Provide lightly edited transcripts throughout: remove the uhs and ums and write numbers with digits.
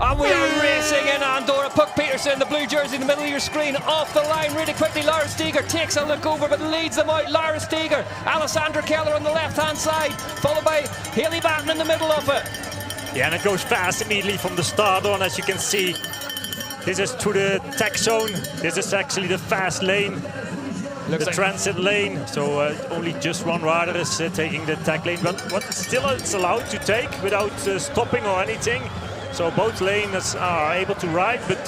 And we are racing in Andorra. Puck Peterson, the blue jersey in the middle of your screen, off the line really quickly. Laura Steger takes a look over but leads them out. Laura Steger, Alessandra Keller on the left-hand side, followed by Hayley Batten in the middle of it. Yeah, and it goes fast immediately from the start on, as you can see. This is to the tech zone. This is actually the fast lane. Looks the transit lane, so only just one rider is taking the tech lane, but still it's allowed to take without stopping or anything. So both lanes are able to ride, but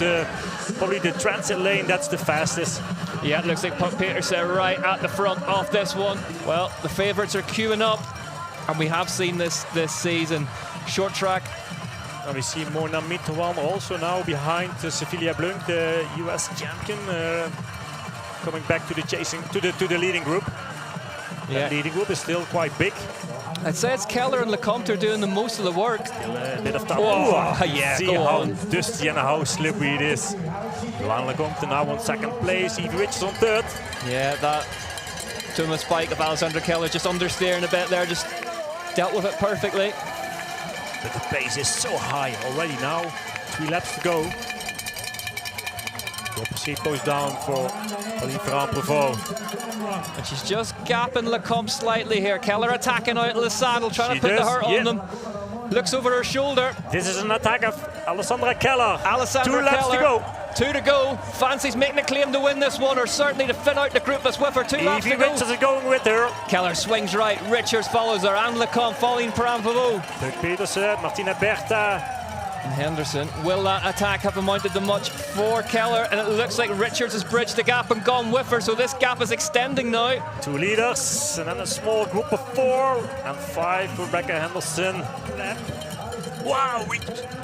probably the transit lane, that's the fastest. Yeah, it looks like Puck Peterson right at the front of this one. Well, the favourites are queuing up, and we have seen this season. Short track. And we see Mona Mitterwalm also now behind Sevilla Blunk, the US champion, coming back to the chasing, to the leading group. Yeah. The leading group is still quite big. I'd say it's Keller and Lecomte are doing the most of the work. Still a bit of time. Oh, yeah, see how dusty and how slippery it is. Johan Lecomte now on second place, Evie Richards on third. Yeah, that Thomas spike of Alessandra Keller just understeering a bit there, just dealt with it perfectly. But the pace is so high already now. 3 laps to go. The opposite goes down for Arinsal. And she's just gapping Lecomte slightly here. Keller attacking out of the saddle, trying to put the hurt on them. Looks over her shoulder. This is an attack of Alessandra Keller. 2 laps to go. 2 to go. Fancy's making a claim to win this one, or certainly to fin out the group that's with her. 2 laps to go. Richards is going with her. Keller swings right. Richards follows her. And Lecomte following Velo. Petersen, Martina Berta. And Henderson. Will that attack have amounted to much for Keller? And it looks like Richards has bridged the gap and gone with her, so this gap is extending now. 2 leaders, and then a small group of 4 and 5 for Rebecca Henderson. Wow,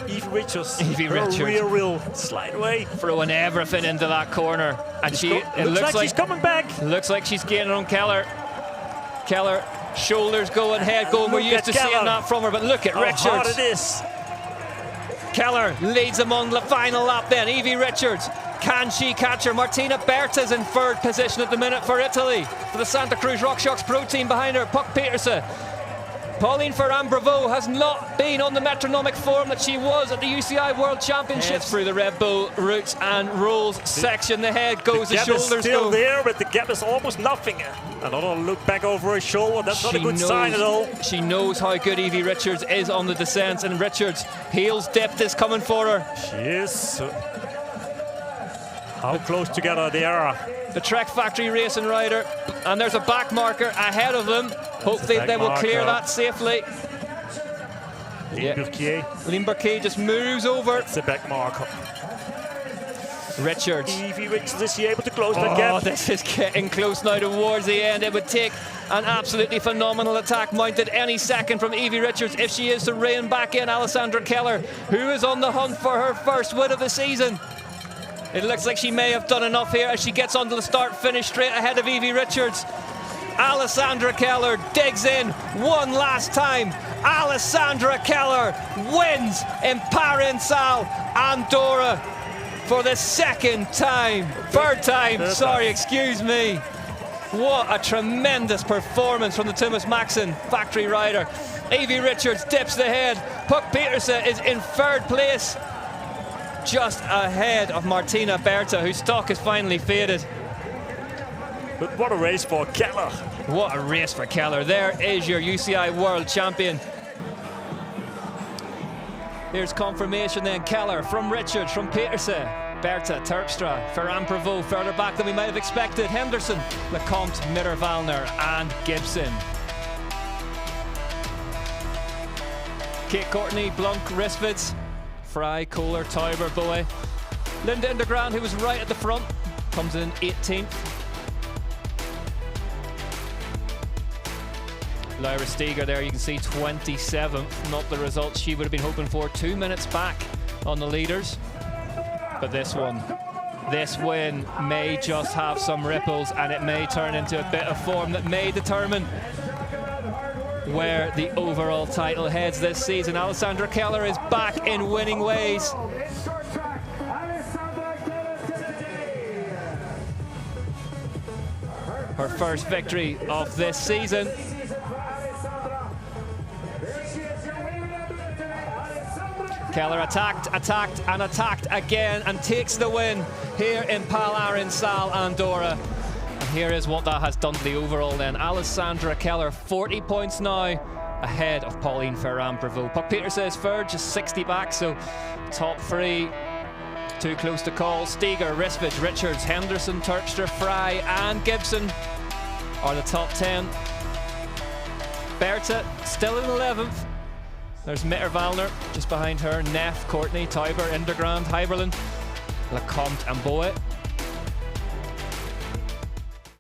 Evie Richards. Evie Richards. Real slide away. Throwing everything into that corner. And it looks like she's coming back. Looks like she's gaining on Keller. Keller, shoulders going, head going. We're used to seeing that from her, but look at Richards. How hard it is. Keller leads them on the final lap then. Evie Richards, can she catch her? Martina Berta's in 3rd position at the minute for Italy. For the Santa Cruz RockShox Pro team behind her, Puck Peterson. Pauline Ferrand-Bravo has not been on the metronomic form that she was at the UCI World Championships. Through the Red Bull roots and rolls section, the head goes, the shoulders go. The gap is still there, but the gap is almost nothing. Another look back over her shoulder, that's not a good sign at all. She knows how good Evie Richards is on the descents, and Richards, heels dipped is coming for her. She is. How close together they are. The Trek Factory Racing rider, and there's a back marker ahead of them. Hopefully they will clear that safely. Lynn Burkier just moves over. It's a back marker. Richards. Evie Richards, is she able to close that gap? This is getting close now towards the end. It would take an absolutely phenomenal attack mounted any second from Evie Richards if she is to rein back in Alessandra Keller, who is on the hunt for her first win of the season. It looks like she may have done enough here as she gets onto the start-finish straight ahead of Evie Richards. Alessandra Keller digs in one last time. Alessandra Keller wins in Arinsal Andorra for the 2nd time. Third time, sorry, excuse me. What a tremendous performance from the Thomas Maxson factory rider. Evie Richards dips the head. Puck Peterson is in 3rd place, just ahead of Martina Berta, whose stock has finally faded. But what a race for Keller. What a race for Keller. There is your UCI World Champion. Here's confirmation then. Keller from Richards, from Peterson, Berta, Terpstra, Ferrand-Bravo further back than we might have expected. Henderson, Lecomte, Mitterwalner and Gibson. Kate Courtney, Blunk, Risvids, Fry, Kohler, Tauber, Boe. Linda Underground, who was right at the front, comes in 18th. Laura Steger there, you can see 27th, not the result she would have been hoping for. 2 minutes back on the leaders. But this win may just have some ripples, and it may turn into a bit of form that may determine where the overall title heads this season. Alessandra Keller is back in winning ways. Her first victory of this season. Keller attacked and attacked again and takes the win here in Arinsal Andorra. And here is what that has done to the overall then. Alessandra Keller, 40 points now ahead of Pauline Ferrand-Prévot. Puck Peter says third, just 60 back, so top three too close to call. Steger, Risvich, Richards, Henderson, Terpstra, Fry and Gibson are the top 10. Berta still in 11th. There's Mitter-Valner just behind her, Neff, Courtney, Tauber, Indergrand, Heiberlin, Lecomte and Boet.